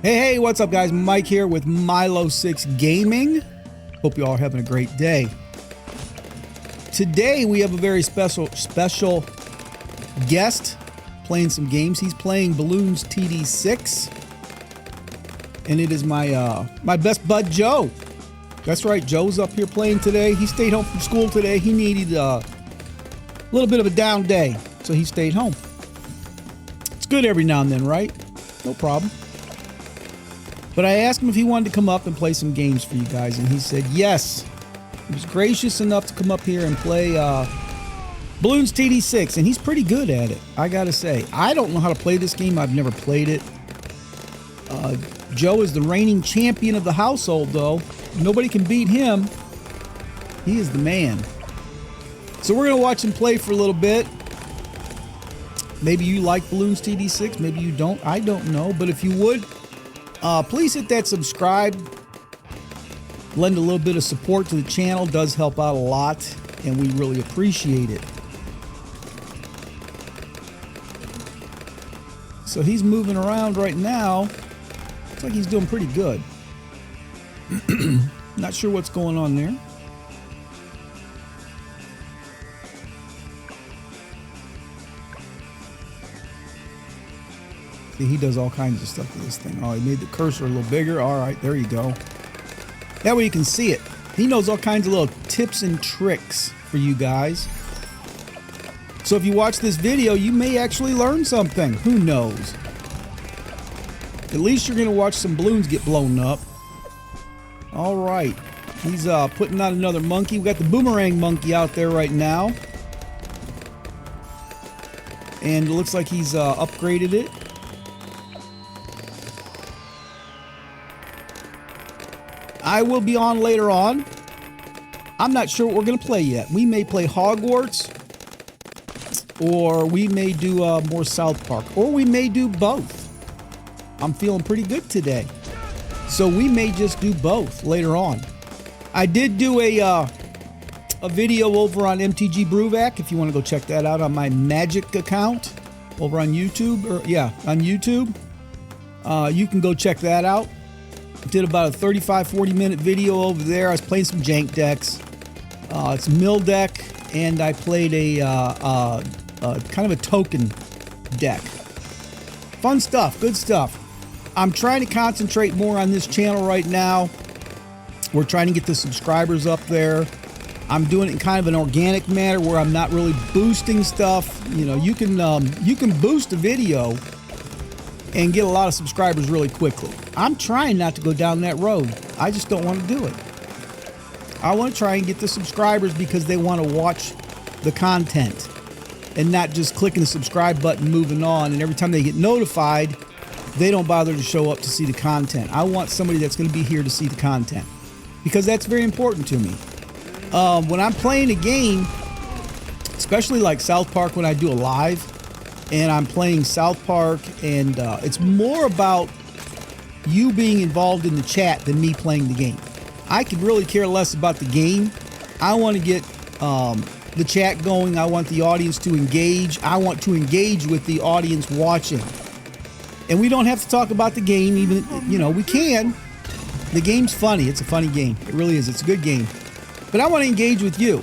Hey, what's up, guys? Mike here with Milo6 Gaming. Hope you all are having a great day. Today we have a very special guest playing some games. He's playing BLOONS TD6, and it is my my best bud Joe. That's right, Joe's up here playing today. He stayed home from school today. He needed a little bit of a down day, so he stayed home. It's good every now and then, right? No problem. But I asked him if he wanted to come up and play some games for you guys, and he said yes. He was gracious enough to come up here and play BLOONS TD6, and he's pretty good at it, I gotta say. I don't know how to play this game. I've never played it. Joe is the reigning champion of the household, though. Nobody can beat him. He is the man. So we're gonna watch him play for a little bit. Maybe you like BLOONS TD6, maybe you don't. I don't know, but if you would, please hit that subscribe. Lend a little bit of support to the channel. Does help out a lot, and we really appreciate it. So he's moving around right now. Looks like he's doing pretty good. Not sure what's going on there. He does all kinds of stuff with this thing. Oh, he made the cursor a little bigger. All right, there you go. That way you can see it. He knows all kinds of little tips and tricks for you guys. So if you watch this video, you may actually learn something. Who knows? At least you're going to watch some balloons get blown up. All right. He's putting out another monkey. We got the boomerang monkey out there right now. And it looks like he's upgraded it. I will be on later on. I'm not sure what we're going to play yet. We may play Hogwarts, or we may do more South Park, or we may do both. I'm feeling pretty good today, so we may just do both later on. I did do a video over on MTG Brewvac. If you want to go check that out on my Magic account over on YouTube, or yeah, on YouTube, you can go check that out. Did about a 35-40 minute video over there. I was playing some jank decks. It's a mill deck, and I played a kind of a token deck. Fun stuff, good stuff. I'm trying to concentrate more on this channel right now. We're trying to get the subscribers up there. I'm doing it in kind of an organic manner where I'm not really boosting stuff. You know, you can boost a video and get a lot of subscribers really quickly. I'm trying not to go down that road. I just don't want to do it. I want to try and get the subscribers because they want to watch the content and not just clicking the subscribe button, moving on, and every time they get notified, they don't bother to show up to see the content. I want somebody that's going to be here to see the content because that's very important to me. When I'm playing a game, especially like South Park when I do a live, and I'm playing South Park, and it's more about you being involved in the chat than me playing the game. I could really care less about the game. I want to get the chat going. I want the audience to engage. I want to engage with the audience watching. And we don't have to talk about the game, even, you know, we can. The game's funny. It's a funny game. It really is. It's a good game. But I want to engage with you.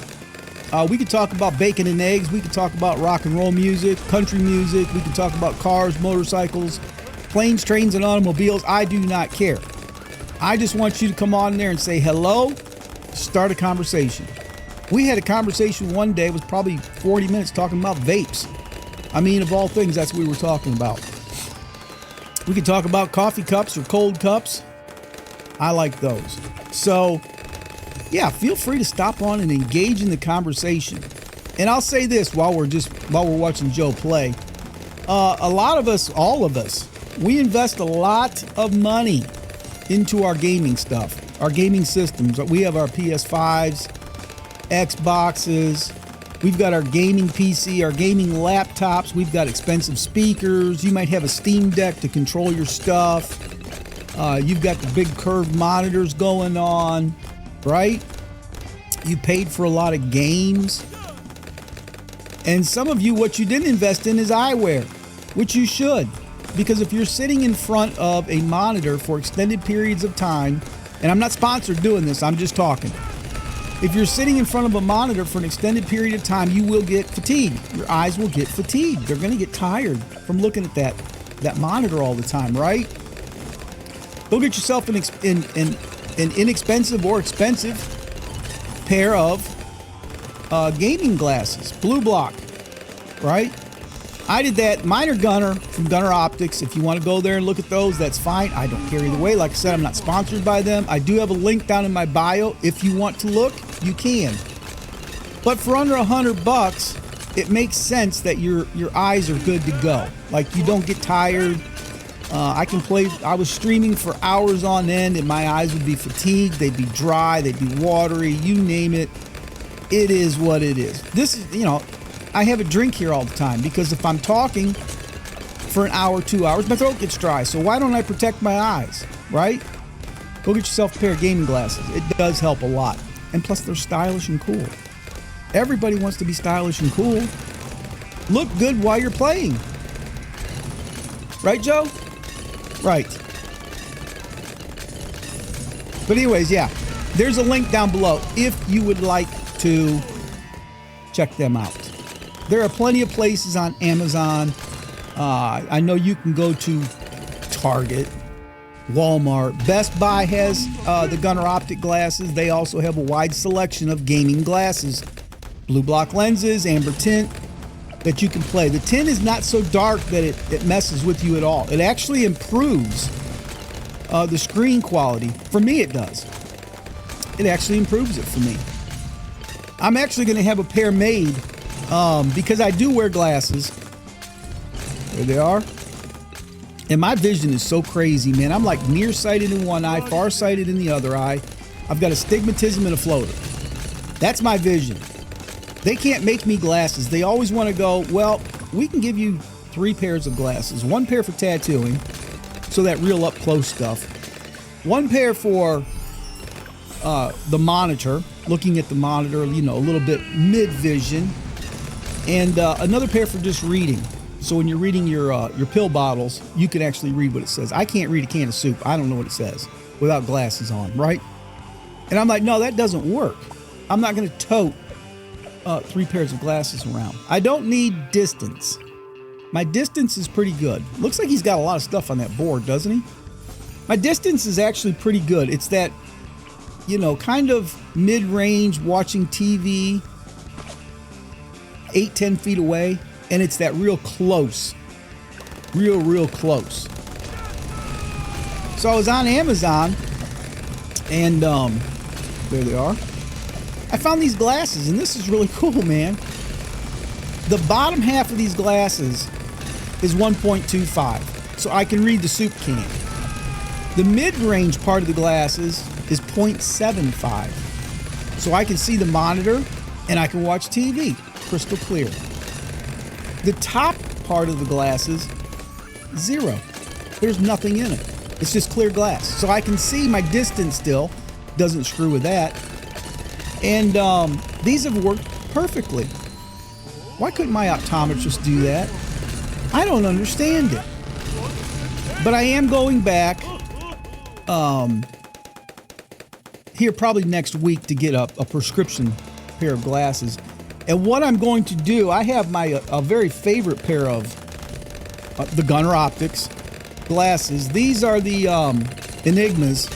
We could talk about bacon and eggs. We could talk about rock and roll music, country music. We could talk about cars, motorcycles, planes, trains, and automobiles. I do not care. I just want you to come on there and say hello, start a conversation. We had a conversation one day. It was probably 40 minutes talking about vapes. I mean, of all things, that's what we were talking about. We could talk about coffee cups or cold cups. I like those. So yeah, feel free to stop on and engage in the conversation. And I'll say this while we're watching Joe play. A lot of us, all of us, we invest a lot of money into our gaming stuff, our gaming systems. We have our PS5s, Xboxes. We've got our gaming PC, our gaming laptops. We've got expensive speakers. You might have a Steam Deck to control your stuff. You've got the big curved monitors going on. Right? You paid for a lot of games. And some of you, what you didn't invest in is eyewear, which you should. Because if you're sitting in front of a monitor for extended periods of time, and I'm not sponsored doing this, I'm just talking. If you're sitting in front of a monitor for an extended period of time, you will get fatigued. Your eyes will get fatigued. They're going to get tired from looking at that monitor all the time, right? Go get yourself an inexpensive or expensive pair of gaming glasses, Blue Block, right? I did that. Mine are Gunner from Gunner Optics. If you want to go there and look at those, that's fine. I don't care either way. Like I said, I'm not sponsored by them. I do have a link down in my bio. If you want to look, you can. But for under $100, it makes sense that your eyes are good to go. Like, you don't get tired. I can play. I was streaming for hours on end, and my eyes would be fatigued. They'd be dry. They'd be watery. You name it. It is what it is. This is, you know, I have a drink here all the time because if I'm talking for an hour, 2 hours, my throat gets dry. So why don't I protect my eyes, right? Go get yourself a pair of gaming glasses. It does help a lot. And plus, they're stylish and cool. Everybody wants to be stylish and cool. Look good while you're playing. Right, Joe? Right. But anyways, yeah. There's a link down below if you would like to check them out. There are plenty of places on Amazon. I know you can go to Target, Walmart. Best Buy has the Gunner Optic glasses. They also have a wide selection of gaming glasses. Blue block lenses, amber tint that you can play. The tint is not so dark that it messes with you at all. It actually improves the screen quality. For me, it does. It actually improves it for me. I'm actually going to have a pair made because I do wear glasses. There they are. And my vision is so crazy, man. I'm like nearsighted in one eye, farsighted in the other eye. I've got astigmatism and a floater. That's my vision. They can't make me glasses. They always want to go, well, we can give you 3 pairs of glasses. 1 pair for tattooing, so that real up close stuff. 1 pair for the monitor, looking at the monitor, you know, a little bit mid vision. And another pair for just reading. So when you're reading your pill bottles, you can actually read what it says. I can't read a can of soup. I don't know what it says without glasses on, right? And I'm like, no, that doesn't work. I'm not going to tote 3 pairs of glasses around. I don't need distance. My distance is pretty good. Looks like he's got a lot of stuff on that board, doesn't he? My distance is actually pretty good. It's that, you know, kind of mid-range watching TV, 8-10 feet away. And it's that real close, real close. So I was on Amazon, and there they are. I found these glasses, and this is really cool, man. The bottom half of these glasses is 1.25, so I can read the soup can. The mid-range part of the glasses is 0.75, so I can see the monitor, and I can watch TV, crystal clear. The top part of the glasses, 0. There's nothing in it. It's just clear glass. So I can see my distance still. Doesn't screw with that. And these have worked perfectly. Why couldn't my optometrist do that? I don't understand it. But I am going back here probably next week to get a prescription pair of glasses. And what I'm going to do, I have a very favorite pair of the Gunner Optics glasses. These are the Enigmas.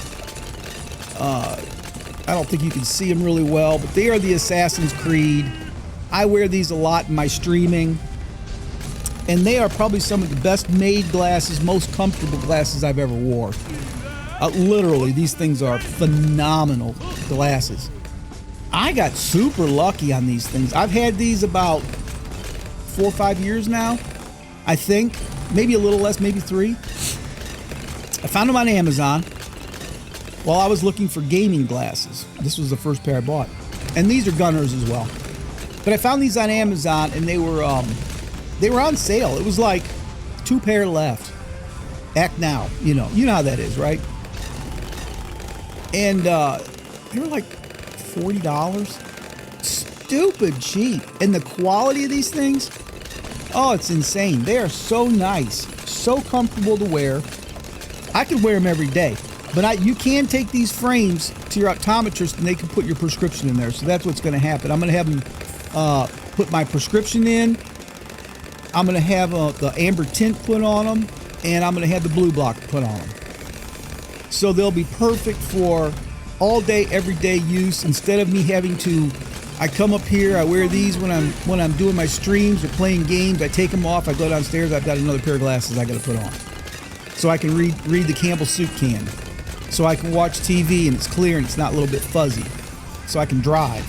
I don't think you can see them really well, but they are the Assassin's Creed. I wear these a lot in my streaming. And they are probably some of the best made glasses, most comfortable glasses I've ever wore. Literally, these things are phenomenal glasses. I got super lucky on these things. I've had these about 4 or 5 years now, I think. Maybe a little less, maybe 3. I found them on Amazon while I was looking for gaming glasses. This was the first pair I bought. And these are Gunners as well. But I found these on Amazon, and they were on sale. It was like 2 pair left. Act now, you know how that is, right? And they were like $40. Stupid cheap. And the quality of these things, oh, it's insane. They are so nice. so comfortable to wear. I could wear them every day, but you can take these frames to your optometrist and they can put your prescription in there. So that's what's going to happen. I'm going to have them put my prescription in. I'm going to have the amber tint put on them, and I'm going to have the blue block put on them. So they'll be perfect for all day, everyday use. Instead of me having to, I come up here, I wear these when I'm doing my streams or playing games. I take them off, I go downstairs, I've got another pair of glasses I got to put on. So I can read the Campbell soup can. So I can watch TV and it's clear and it's not a little bit fuzzy. So I can drive,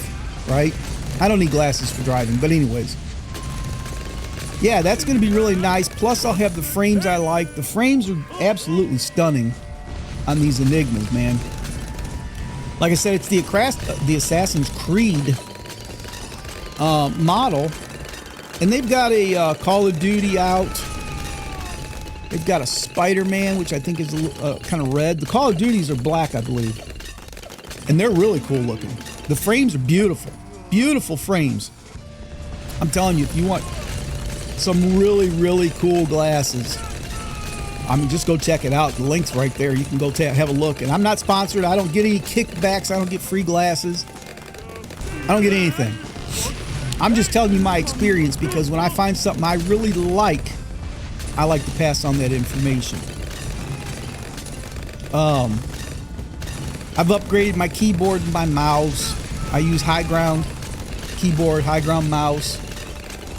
right? I don't need glasses for driving, but anyways. Yeah, that's going to be really nice. Plus I'll have the frames I like. The frames are absolutely stunning on these Enigmas, man. Like I said, it's the Assassin's Creed model. And they've got a Call of Duty out. They've got a Spider-Man, which I think is kind of red. The Call of Duties are black, I believe. And they're really cool looking. The frames are beautiful. Beautiful frames. I'm telling you, if you want some really, really cool glasses, I mean, just go check it out. The link's right there. You can go have a look. And I'm not sponsored. I don't get any kickbacks. I don't get free glasses. I don't get anything. I'm just telling you my experience, because when I find something I really like, I like to pass on that information. I've upgraded my keyboard and my mouse. I use high ground keyboard, high ground mouse.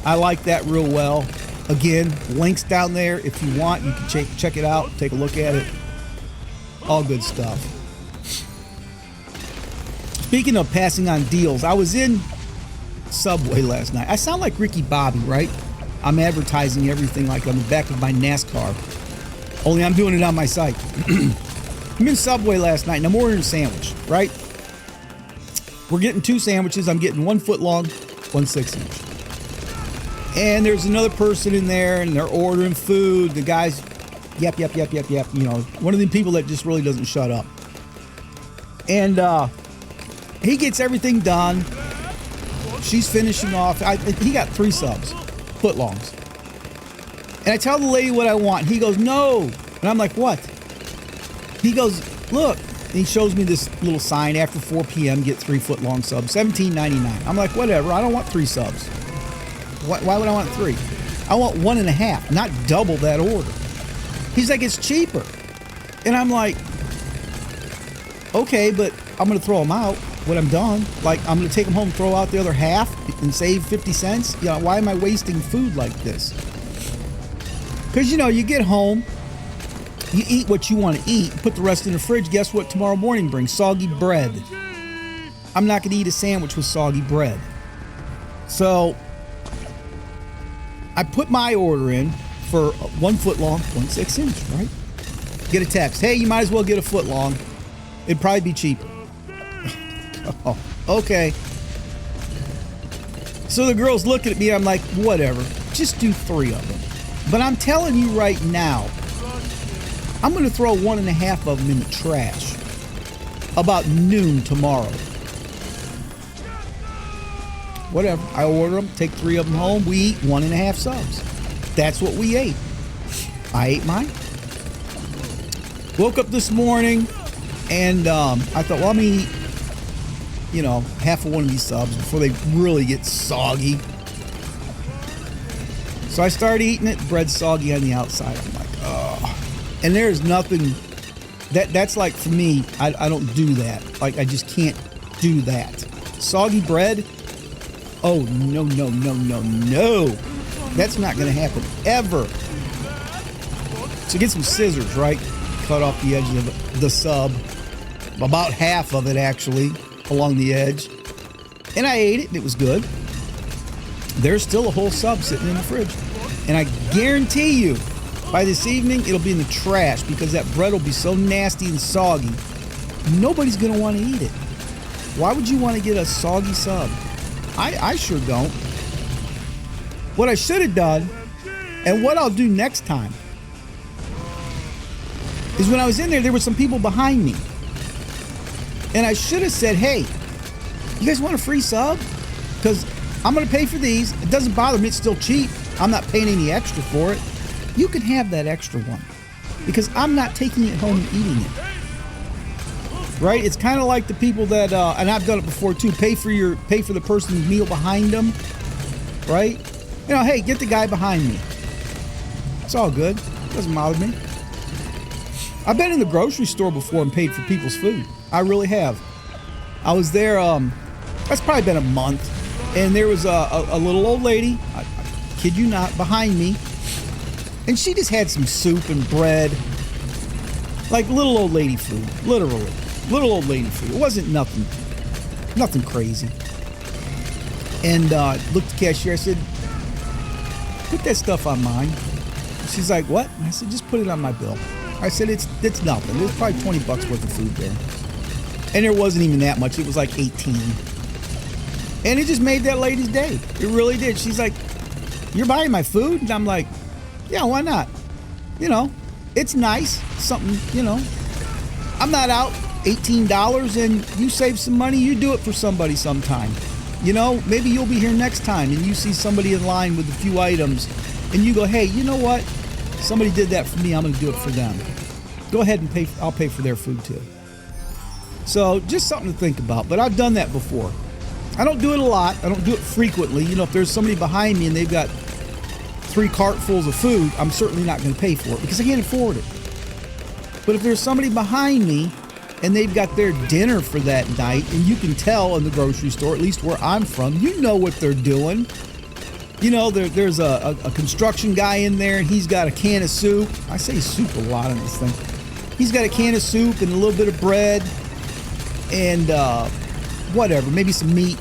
I like that real well. Again, links down there. If you want, you can check it out, take a look at it. All good stuff. Speaking of passing on deals, I was in Subway last night. I sound like Ricky Bobby, right? I'm advertising everything like on the back of my NASCAR. Only I'm doing it on my site. I'm in Subway last night and I'm ordering a sandwich, right? We're getting 2 sandwiches. I'm getting 1 foot long, 1 6-inch. And there's another person in there and they're ordering food. The guy's yep. You know, one of the people that just really doesn't shut up. And he gets everything done. She's finishing off. He got 3 subs. Footlongs. And I tell the lady what I want. He goes, no. And I'm like, what? He goes, look. And he shows me this little sign, after 4 p.m. get 3 footlong subs, $17.99. I'm like, whatever. I don't want 3 subs. Why would I want 3? I want 1.5, not double that order. He's like, it's cheaper. And I'm like, okay, but I'm going to throw them out when I'm done. Like, I'm going to take them home, throw out the other half, and save 50 cents. You know, why am I wasting food like this? Because, you know, you get home, you eat what you want to eat, put the rest in the fridge. Guess what tomorrow morning brings? Soggy bread. I'm not going to eat a sandwich with soggy bread. So I put my order in for 1 foot long, 1 6-inch, right? Get a text. Hey, you might as well get a foot long. It'd probably be cheaper. Oh, okay. So the girl's looking at me. I'm like, whatever. Just do 3 of them. But I'm telling you right now, I'm going to throw 1.5 of them in the trash about noon tomorrow. Whatever. I order them, take 3 of them home. We eat 1.5 subs. That's what we ate. I ate mine. Woke up this morning and I thought, well, let me eat, you know, half of one of these subs before they really get soggy. So I started eating it. Bread's soggy on the outside. I'm like, oh. And there's nothing that's like, for me, I don't do that. Like, I just can't do that. Soggy bread. Oh, no. That's not going to happen ever. So get some scissors, right? Cut off the edge of the sub. About half of it, actually, along the edge. And I ate it, and it was good. There's still a whole sub sitting in the fridge. And I guarantee you, by this evening, it'll be in the trash because that bread will be so nasty and soggy. Nobody's going to want to eat it. Why would you want to get a soggy sub? I sure don't. What I should have done, and what I'll do next time, is when I was in there were some people behind me. And I should have said, hey, you guys want a free sub? Because I'm going to pay for these. It doesn't bother me. It's still cheap. I'm not paying any extra for it. you can have that extra one because I'm not taking it home and eating it. Right? It's kind of like the people that, and I've done it before too, pay for the person's meal behind them. Right? You know, hey, get the guy behind me. It's all good. Doesn't bother me. I've been in the grocery store before and paid for people's food. I really have. I was there, that's probably been a month, and there was a little old lady, I kid you not, behind me, and she just had some soup and bread, like little old lady food, literally, little old lady food. It wasn't nothing crazy. And looked at the cashier, I said, put that stuff on mine. She's like, what? And I said, just put it on my bill. I said, it's nothing. There's probably 20 bucks worth of food there. And there wasn't even that much. It was like 18. And it just made that lady's day. It really did. She's like, you're buying my food? And I'm like, yeah, why not? You know, it's nice. Something, you know. I'm not out $18 and you save some money. You do it for somebody sometime. You know, maybe you'll be here next time and you see somebody in line with a few items and you go, hey, you know what? Somebody did that for me. I'm going to do it for them. Go ahead and pay. I'll pay for their food too. So just something to think about. But I've done that before. I don't do it a lot. I don't do it frequently. You know, if there's somebody behind me and they've got 3 cartfuls of food, I'm certainly not going to pay for it because I can't afford it. But if there's somebody behind me and they've got their dinner for that night, and you can tell in the grocery store, at least where I'm from, you know what they're doing. You know, there's a construction guy in there, and he's got a can of soup. I say soup a lot on this thing. He's got a can of soup and a little bit of bread and whatever, maybe some meat.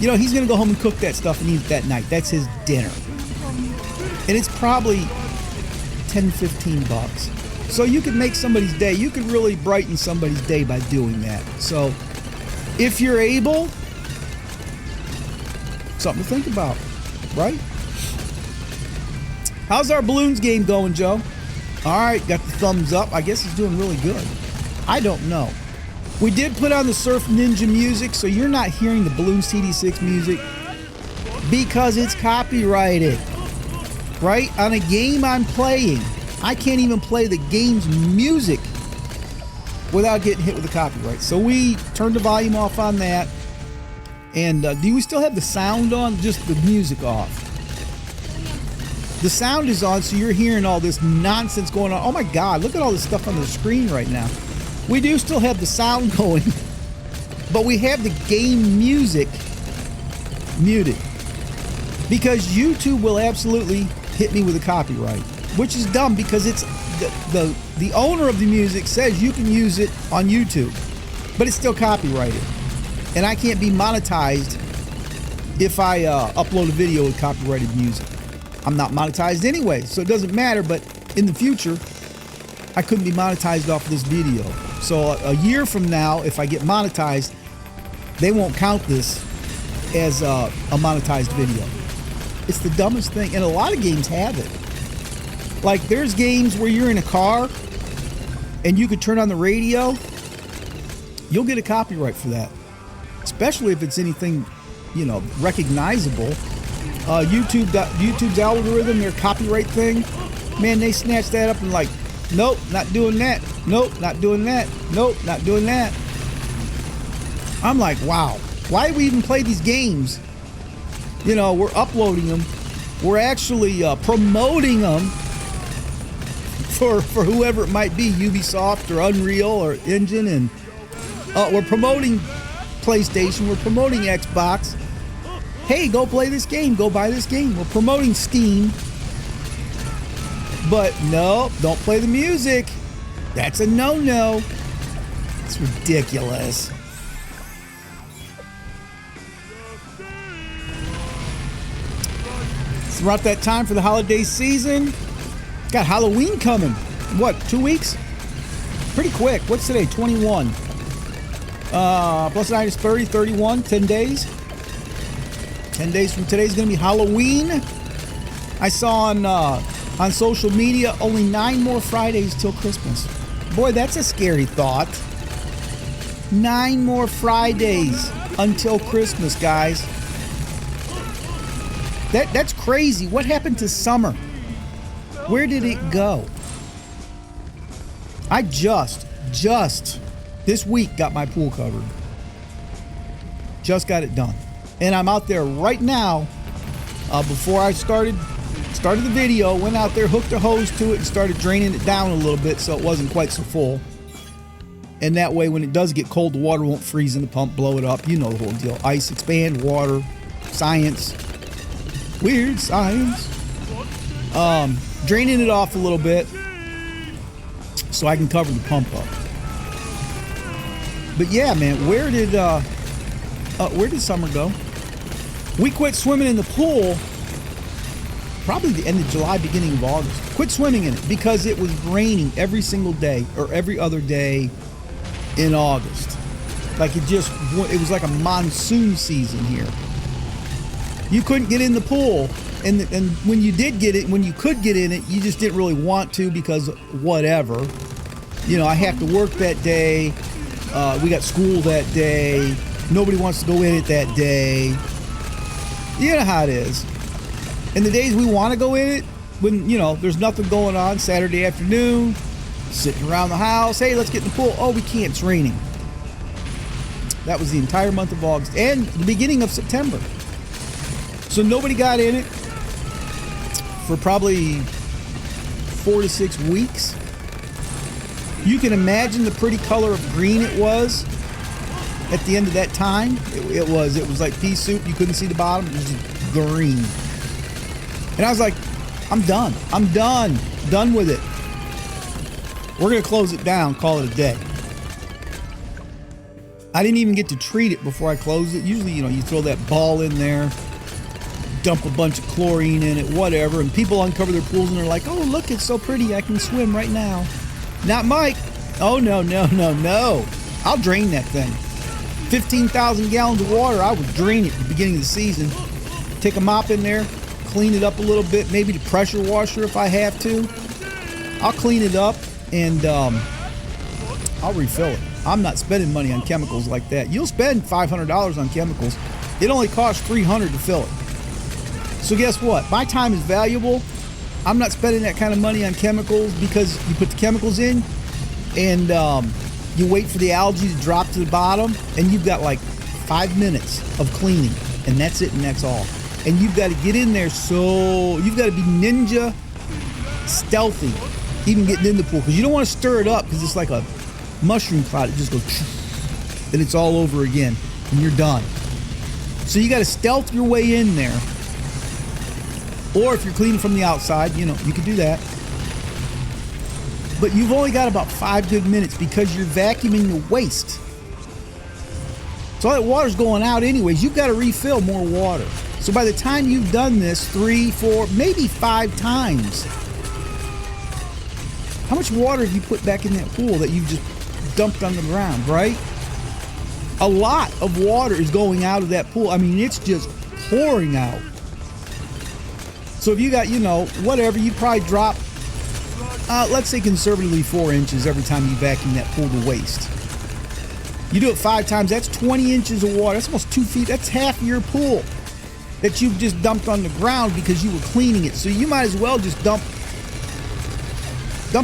You know, he's going to go home and cook that stuff and eat it that night. That's his dinner. And it's probably 10, 15 bucks. So you could make somebody's day. You could really brighten somebody's day by doing that. So if you're able, something to think about, right? How's our Balloons game going, Joe? All right, got the thumbs up. I guess it's doing really good. I don't know. We did put on the Surf Ninja music, so you're not hearing the Balloons TD6 music because it's copyrighted, right? On a game I'm playing, I can't even play the game's music without getting hit with the copyright. So we turned the volume off on that. And do we still have the sound on? Just the music off. The sound is on, so you're hearing all this nonsense going on. Oh my God, look at all this stuff on the screen right now. We do still have the sound going, but we have the game music muted because YouTube will absolutely hit me with a copyright, which is dumb because it's the owner of the music says you can use it on YouTube, but it's still copyrighted. And I can't be monetized if I upload a video with copyrighted music. I'm not monetized anyway, so it doesn't matter, but in the future, I couldn't be monetized off of this video. So a year from now, if I get monetized, they won't count this as a monetized video. It's the dumbest thing, and a lot of games have it. Like there's games where you're in a car and you could turn on the radio, you'll get a copyright for that. Especially if it's anything, you know, recognizable. YouTube's algorithm, their copyright thing, man, they snatch that up and like, nope, not doing that. Nope, not doing that. Nope, not doing that. I'm like, wow, why do we even play these games? You know, we're uploading them. We're actually promoting them for whoever it might be, Ubisoft or Unreal or Engine, and we're promoting PlayStation, we're promoting Xbox. Hey, go play this game, go buy this game. We're promoting Steam. But no, don't play the music. That's a no-no. It's ridiculous. It's about that time for the holiday season. Got Halloween coming. What, 2 weeks? Pretty quick. What's today? 21. Plus 9 is 30, 31, 10 days. 10 days from today is going to be Halloween. I saw on social media only 9 more Fridays till Christmas. Boy, that's a scary thought. 9 more Fridays until Christmas, guys. That's crazy. What happened to summer? Where did it go? I just this week got my pool covered. Just got it done. And I'm out there right now. Before I started the video, went out there, hooked a hose to it, and started draining it down a little bit so it wasn't quite so full. And that way, when it does get cold, the water won't freeze in the pump, blow it up. You know the whole deal. Ice, expand, water, science. Weird science. Draining it off a little bit so I can cover the pump up. But yeah, man, where did summer go? We quit swimming in the pool probably the end of July, beginning of August. Quit swimming in it because it was raining every single day or every other day in August. Like it was like a monsoon season here. You couldn't get in the pool, and when you did get it, when you could get in it, you just didn't really want to because whatever. You know, I have to work that day. We got school that day. Nobody wants to go in it that day. You know how it is. And the days we want to go in it, when, you know, there's nothing going on, Saturday afternoon, sitting around the house, hey, let's get in the pool. Oh, we can't, it's raining. That was the entire month of August and the beginning of September. So nobody got in it for probably 4 to 6 weeks. You can imagine the pretty color of green it was at the end of that time. It was like pea soup. You couldn't see the bottom. It was just green. And I was like, I'm done. I'm done. Done with it. We're going to close it down, call it a day. I didn't even get to treat it before I closed it. Usually, you know, you throw that ball in there, dump a bunch of chlorine in it, whatever, and people uncover their pools and they're like, oh, look, it's so pretty. I can swim right now. Not Mike. Oh, no. I'll drain that thing. 15,000 gallons of water, I would drain it at the beginning of the season. Take a mop in there, clean it up a little bit, maybe the pressure washer if I have to. I'll clean it up and I'll refill it. I'm not spending money on chemicals like that. You'll spend $500 on chemicals. It only costs $300 to fill it. So guess what? My time is valuable. I'm not spending that kind of money on chemicals because you put the chemicals in and you wait for the algae to drop to the bottom and you've got like 5 minutes of cleaning and that's it and that's all. And you've got to get in there, so you've got to be ninja stealthy even getting in the pool because you don't want to stir it up because it's like a mushroom cloud. It just goes and it's all over again and you're done. So you got to stealth your way in there. Or if you're cleaning from the outside, you know, you can do that. But you've only got about 5 good minutes because you're vacuuming the waste. So all that water's going out anyways. You've got to refill more water. So by the time you've done this 3, 4, maybe 5 times, how much water have you put back in that pool that you've just dumped on the ground, right? A lot of water is going out of that pool. I mean, it's just pouring out. So if you got, you know, whatever, you probably drop, let's say conservatively 4 inches every time you vacuum that pool to waste. You do it 5 times, that's 20 inches of water. That's almost 2 feet. That's half your pool that you've just dumped on the ground because you were cleaning it. So you might as well just dump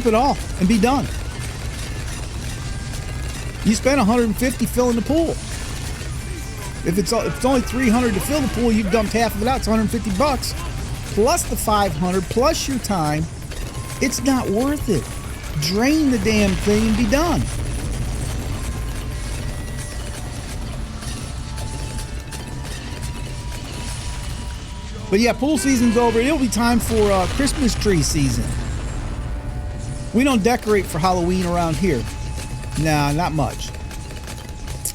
it all and be done. You spend $150 filling the pool. If it's only $300 to fill the pool, you've dumped half of it out. It's $150 plus the $500 plus your time. It's not worth it. Drain the damn thing and be done. But yeah, pool season's over. It'll be time for Christmas tree season. We don't decorate for Halloween around here. Nah, not much.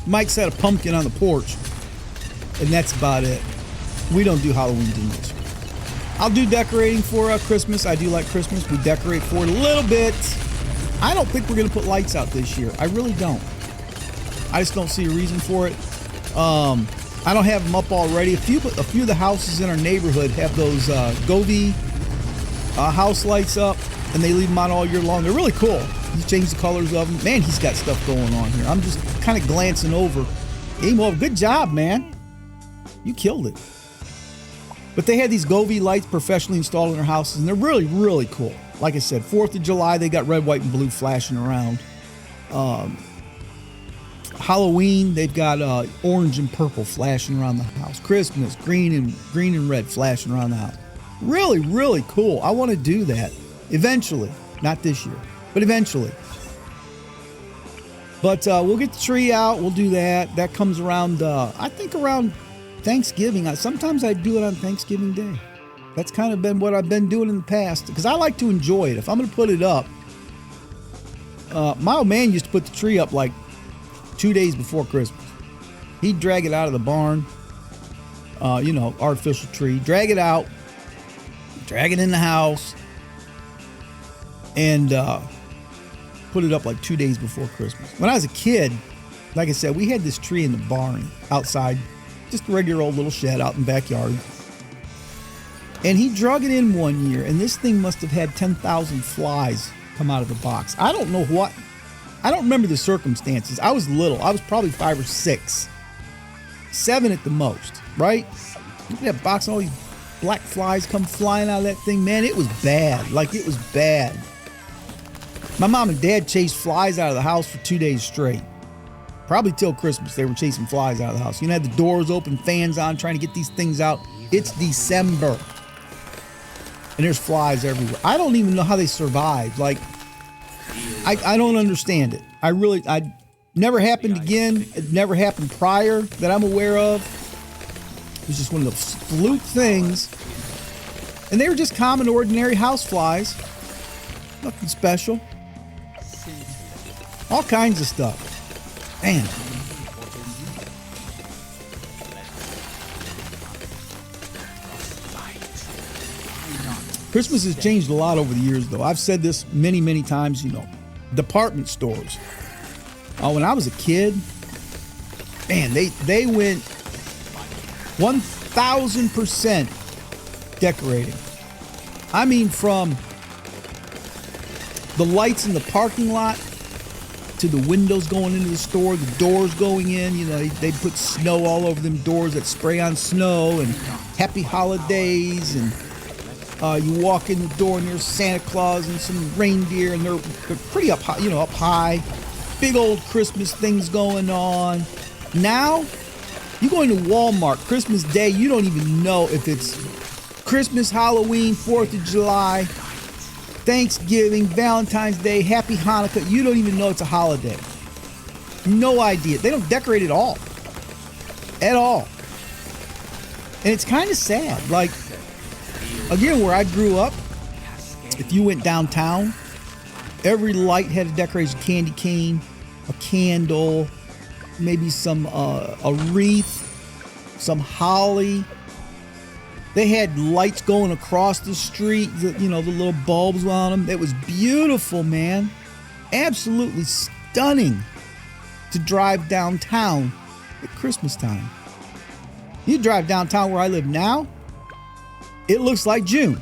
Mike set a pumpkin on the porch, and that's about it. We don't do Halloween too much. I'll do decorating for Christmas. I do like Christmas. We decorate for it a little bit. I don't think we're going to put lights out this year. I really don't. I just don't see a reason for it. I don't have them up already. A few of the houses in our neighborhood have those Govee house lights up, and they leave them on all year long. They're really cool. You change the colors of them. Man, he's got stuff going on here. I'm just kind of glancing over. Game over. Good job, man. You killed it. But they had these Govee lights professionally installed in their houses, and they're really, really cool. Like I said, 4th of July, they got red, white, and blue flashing around. Halloween, they've got orange and purple flashing around the house. Christmas, green and red flashing around the house. Really, really cool. I want to do that eventually. Not this year, but eventually. But we'll get the tree out. We'll do that. That comes around, I think around Thanksgiving. Sometimes I do it on Thanksgiving Day. That's kind of been what I've been doing in the past because I like to enjoy it. If I'm going to put it up, my old man used to put the tree up like 2 days before Christmas. He'd drag it out of the barn, artificial tree, drag it out, drag it in the house, and put it up like 2 days before Christmas. When I was a kid, like I said, we had this tree in the barn outside, just a regular old little shed out in the backyard. And he drug it in one year, and this thing must have had 10,000 flies come out of the box. I don't know what. I don't remember the circumstances. I was little. I was probably 5 or 6. 7 at the most, right? Look at that box, all these black flies come flying out of that thing. Man, it was bad. Like, it was bad. My mom and dad chased flies out of the house for 2 days straight. Probably till Christmas, they were chasing flies out of the house. You know, had the doors open, fans on, trying to get these things out. It's December. And there's flies everywhere. I don't even know how they survived. Like, I don't understand it. I never happened again. It never happened prior that I'm aware of. It was just one of those fluke things. And they were just common, ordinary house flies. Nothing special. All kinds of stuff. Man. Christmas has changed a lot over the years, though. I've said this many, many times, department stores. When I was a kid, man, they went 1,000% decorating. I mean, from the lights in the parking lot to the windows going into the store, the doors going in, they put snow all over them doors that spray on snow, and happy holidays, and you walk in the door and there's Santa Claus and some reindeer, and they're pretty up high, up high. Big old Christmas things going on. Now, you go into Walmart Christmas Day, you don't even know if it's Christmas, Halloween, 4th of July, Thanksgiving, Valentine's Day, Happy Hanukkah. You don't even know it's a holiday. No idea. They don't decorate at all. At all. And it's kind of sad. Like, again, where I grew up, if you went downtown, every light had a decoration, candy cane, a candle, maybe some a wreath, some holly. They had lights going across the street, the little bulbs on them. It was beautiful, man. Absolutely stunning to drive downtown at Christmas time. You drive downtown where I live now, it looks like June.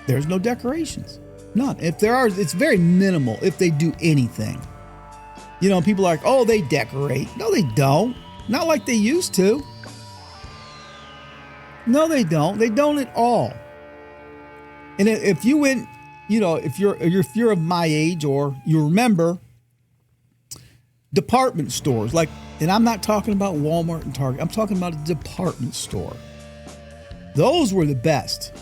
There's no decorations. None. If there are, it's very minimal if they do anything. People are like, oh, they decorate. No, they don't. Not like they used to. No, they don't. They don't at all. And if you went, if you're of my age or you remember department stores, like, and I'm not talking about Walmart and Target. I'm talking about a department store. Those were the best.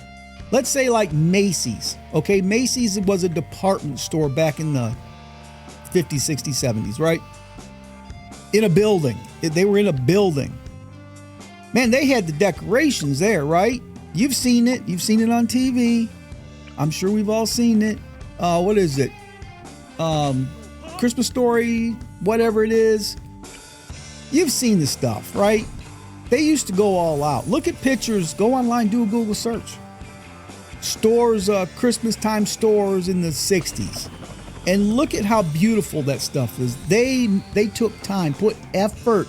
Let's say like Macy's. Okay, Macy's was a department store back in the 50s, 60s, 70s, right? In a building. They were in a building. Man, they had the decorations there, right? You've seen it. You've seen it on TV. I'm sure we've all seen it. What is it? Christmas Story, whatever it is. You've seen the stuff, right? They used to go all out. Look at pictures. Go online, do a Google search. Stores, Christmas time stores in the 60s. And look at how beautiful that stuff is. They took time, put effort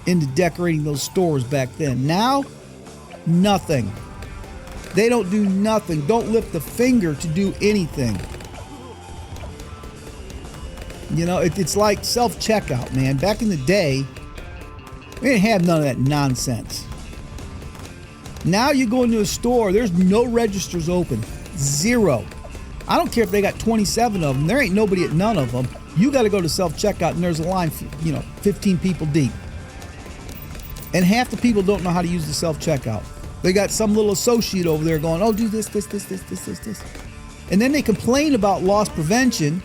into decorating those stores back then. Now, nothing. They don't do nothing. Don't lift a finger to do anything. It's like self-checkout, man. Back in the day, we didn't have none of that nonsense. Now you go into a store, there's no registers open. 0. I don't care if they got 27 of them. There ain't nobody at none of them. You got to go to self-checkout and there's a line, 15 people deep. And half the people don't know how to use the self-checkout. They got some little associate over there going, oh, do this. And then they complain about loss prevention,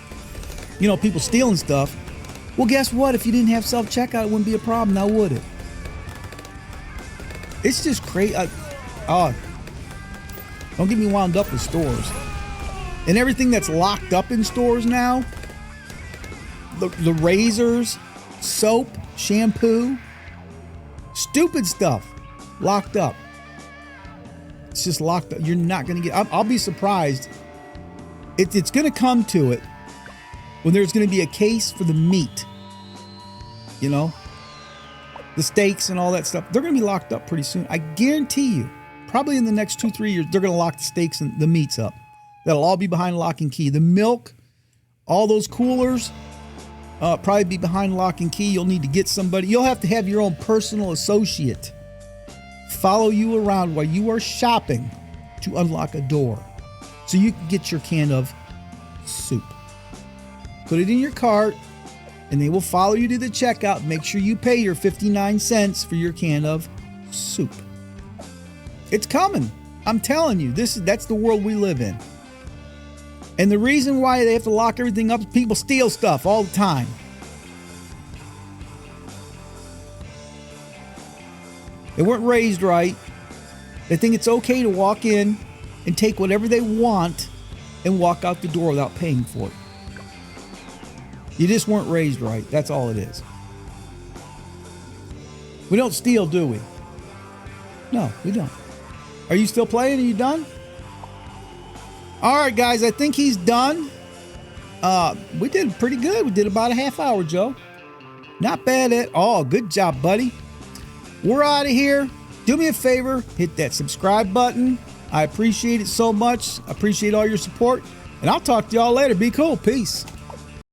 people stealing stuff. Well, guess what? If you didn't have self-checkout, it wouldn't be a problem now, would it? It's just crazy. Don't get me wound up with stores. And everything that's locked up in stores now, the razors, soap, shampoo, stupid stuff, locked up. It's just locked up. You're not going to get, I'll be surprised. It's going to come to it when there's going to be a case for the meat, the steaks and all that stuff. They're going to be locked up pretty soon. I guarantee you, probably in the next 2-3 years, they're going to lock the steaks and the meats up. That'll all be behind lock and key. The milk, all those coolers, probably be behind lock and key. You'll need to get somebody. You'll have to have your own personal associate follow you around while you are shopping to unlock a door so you can get your can of soup. Put it in your cart and they will follow you to the checkout. Make sure you pay your 59 cents for your can of soup. It's coming. I'm telling you, that's the world we live in. And the reason why they have to lock everything up is people steal stuff all the time. They weren't raised right. They think it's okay to walk in and take whatever they want and walk out the door without paying for it. You just weren't raised right. That's all it is. We don't steal, do we? No, we don't. Are you still playing? Are you done? All right, guys, I think he's done. We did pretty good. We did about a half hour, Joe. Not bad at all. Good job, buddy. We're out of here. Do me a favor, hit that subscribe button. I appreciate it so much. I appreciate all your support. And I'll talk to y'all later. Be cool. Peace.